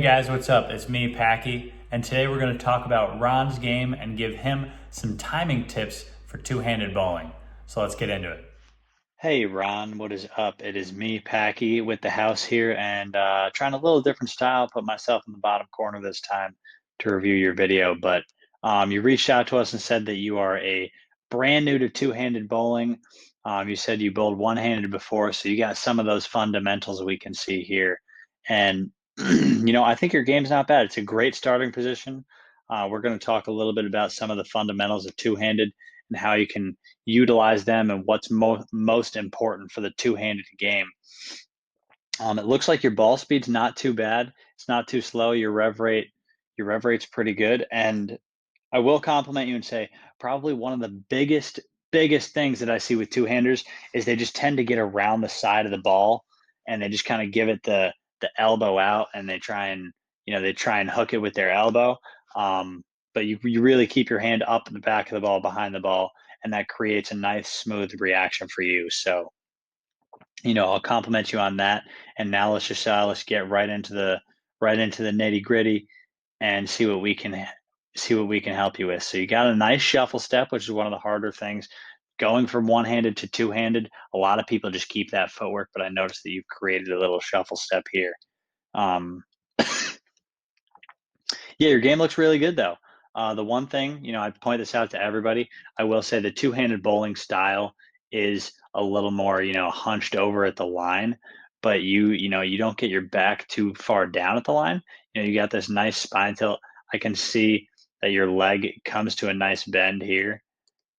Hey guys, what's up? It's me, Packy, and today we're going to talk about Ron's game and give him some timing tips for two-handed bowling. So let's get into it. Hey Ron, what is up? It is me, Packy, with the house here and trying a little different style, put myself in the bottom corner this time to review your video. But you reached out to us and said that you are a brand new to two-handed bowling. You said you bowled one-handed before, so you got some of those fundamentals we can see here. And I think your game's not bad. It's a great starting position. We're going to talk a little bit about some of the fundamentals of two-handed and how you can utilize them and what's most important for the two-handed game. It looks like your ball speed's not too bad. It's not too slow. Your rev rate's pretty good. And I will compliment you and say probably one of the biggest things that I see with two-handers is they just tend to get around the side of the ball and they just kind of give it the elbow out and they try and hook it with their elbow. But you really keep your hand up in the back of the ball, behind the ball, and that creates a nice smooth reaction for you. So I'll compliment you on that. And now let's get right into the nitty gritty and see what we can help you with. So you got a nice shuffle step, which is one of the harder things. Going from one-handed to two-handed, a lot of people just keep that footwork, but I noticed that you've created a little shuffle step here. Um, yeah, your game looks really good though. The one thing, I point this out to everybody. I will say the two-handed bowling style is a little more, hunched over at the line, but you don't get your back too far down at the line. You got this nice spine tilt. I can see that your leg comes to a nice bend here,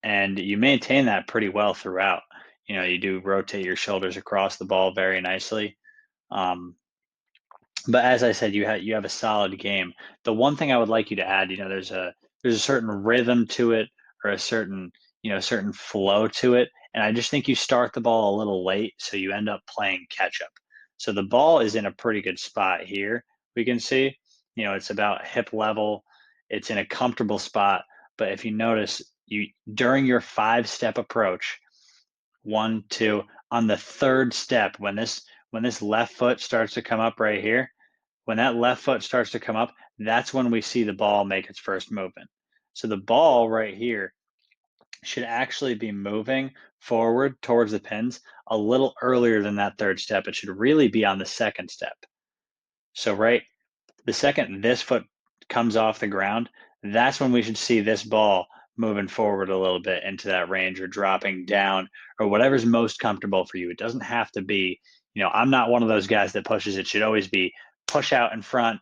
and you maintain that pretty well throughout. You do rotate your shoulders across the ball very nicely. Um, but as I said, you have a solid game. The one thing I would like you to add, there's a certain rhythm to it or a certain flow to it. And I just think you start the ball a little late, so you end up playing catch up. So the ball is in a pretty good spot here. We can see, it's about hip level. It's in a comfortable spot. But if you notice, you during your five-step approach, one, two, on the third step, when this left foot starts to come up right here, when that left foot starts to come up, that's when we see the ball make its first movement. So the ball right here should actually be moving forward towards the pins a little earlier than that third step. It should really be on the second step. So right, the second this foot comes off the ground, that's when we should see this ball moving forward a little bit into that range or dropping down or whatever's most comfortable for you. It doesn't have to be, I'm not one of those guys that pushes. It should always be push out in front,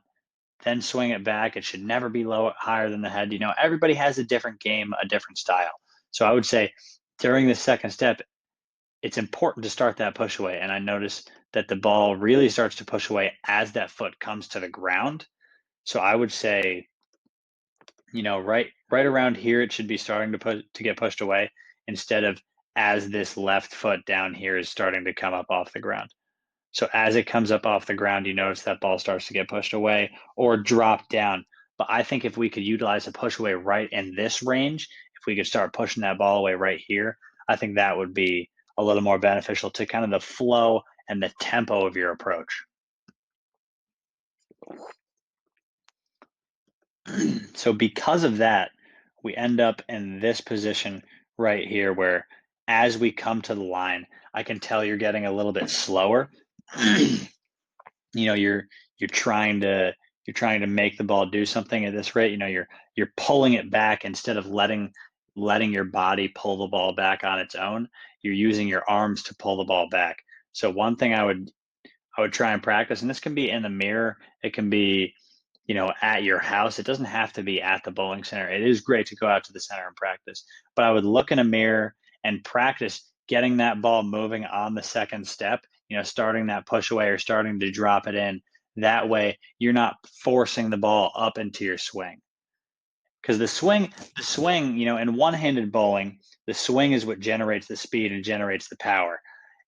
then swing it back. It should never be higher than the head. Everybody has a different game, a different style. So I would say during the second step, it's important to start that push away. And I notice that the ball really starts to push away as that foot comes to the ground. So I would say, right around here, it should be starting to get pushed away instead of as this left foot down here is starting to come up off the ground. So as it comes up off the ground, you notice that ball starts to get pushed away or drop down. But I think if we could utilize a push away right in this range, if we could start pushing that ball away right here, I think that would be a little more beneficial to kind of the flow and the tempo of your approach. So because of that, we end up in this position right here where as we come to the line, I can tell you're getting a little bit slower. you know you're you're trying to make the ball do something at this rate. You're pulling it back instead of letting your body pull the ball back on its own. You're using your arms to pull the ball back. So one thing I would try and practice, and this can be in the mirror, it can be at your house. It doesn't have to be at the bowling center. It is great to go out to the center and practice, but I would look in a mirror and practice getting that ball moving on the second step, starting that push away or starting to drop it in. That way, you're not forcing the ball up into your swing. Because the swing, in one-handed bowling, the swing is what generates the speed and generates the power.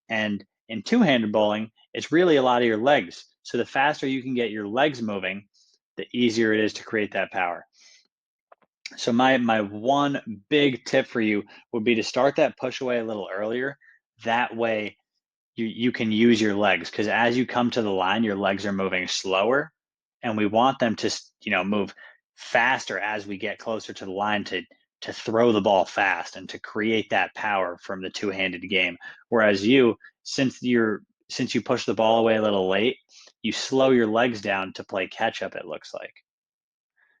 And in two-handed bowling, it's really a lot of your legs. So the faster you can get your legs moving, the easier it is to create that power. So my one big tip for you would be to start that push away a little earlier. That way you can use your legs, because as you come to the line, your legs are moving slower. and we want them to, move faster as we get closer to the line to throw the ball fast and to create that power from the two-handed game. Whereas since you push the ball away a little late, you slow your legs down to play catch up, it looks like.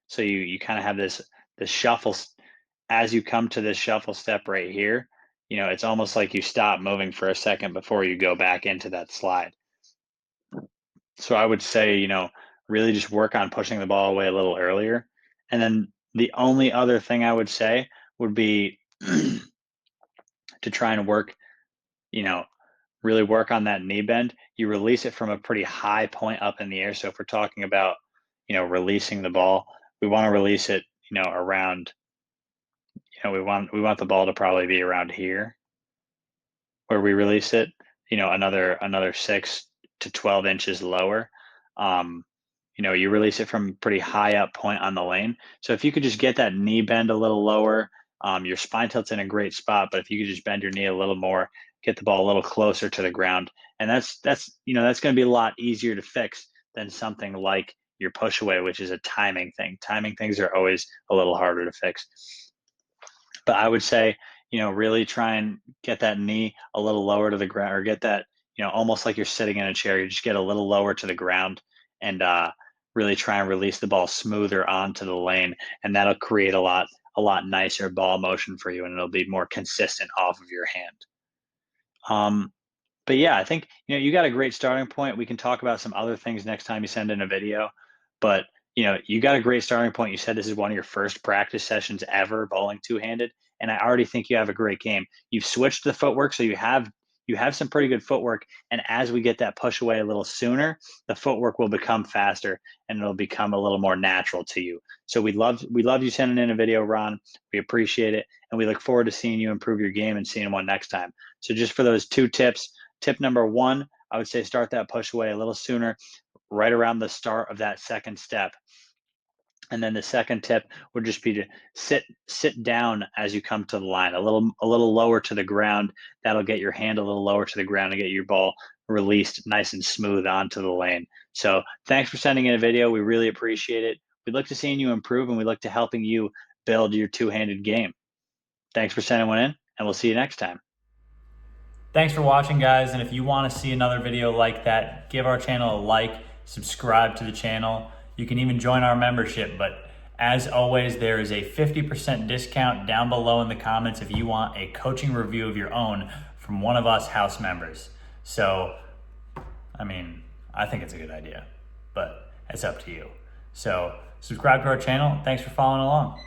So you kind of have this shuffle as you come to this shuffle step right here. It's almost like you stop moving for a second before you go back into that slide. So I would say, really just work on pushing the ball away a little earlier. And then the only other thing I would say would be to try and work, really work on that knee bend. You release it from a pretty high point up in the air. So if we're talking about, releasing the ball, we want to release it, around, we want the ball to probably be around here where we release it, another 6 to 12 inches lower. You release it from pretty high up point on the lane. So if you could just get that knee bend a little lower, your spine tilt's in a great spot, but if you could just bend your knee a little more, get the ball a little closer to the ground, and that's going to be a lot easier to fix than something like your push away, which is a timing thing. Timing things are always a little harder to fix. But I would say, really try and get that knee a little lower to the ground, or get that, almost like you're sitting in a chair. You just get a little lower to the ground, and really try and release the ball smoother onto the lane, and that'll create a lot nicer ball motion for you, and it'll be more consistent off of your hand. But yeah, I think, you got a great starting point. We can talk about some other things next time you send in a video, but you got a great starting point. You said this is one of your first practice sessions ever bowling two-handed, and I already think you have a great game. You've switched the footwork, so you have some pretty good footwork, and as we get that push away a little sooner, the footwork will become faster and it'll become a little more natural to you. So we love you sending in a video, Ron. We appreciate it, and we look forward to seeing you improve your game and seeing one next time. So just for those 2 tips, tip number 1, I would say start that push away a little sooner, right around the start of that second step. And then the second tip would just be to sit down as you come to the line, a little lower to the ground. That'll get your hand a little lower to the ground and get your ball released nice and smooth onto the lane. So thanks for sending in a video. We really appreciate it. We look to seeing you improve, and we look to helping you build your two-handed game. Thanks for sending one in, and we'll see you next time. Thanks for watching, guys, and if you want to see another video like that, give our channel a like, subscribe to the channel. You can even join our membership, but as always, there is a 50% discount down below in the comments if you want a coaching review of your own from one of us house members. So, I think it's a good idea, but it's up to you. So, subscribe to our channel. Thanks for following along.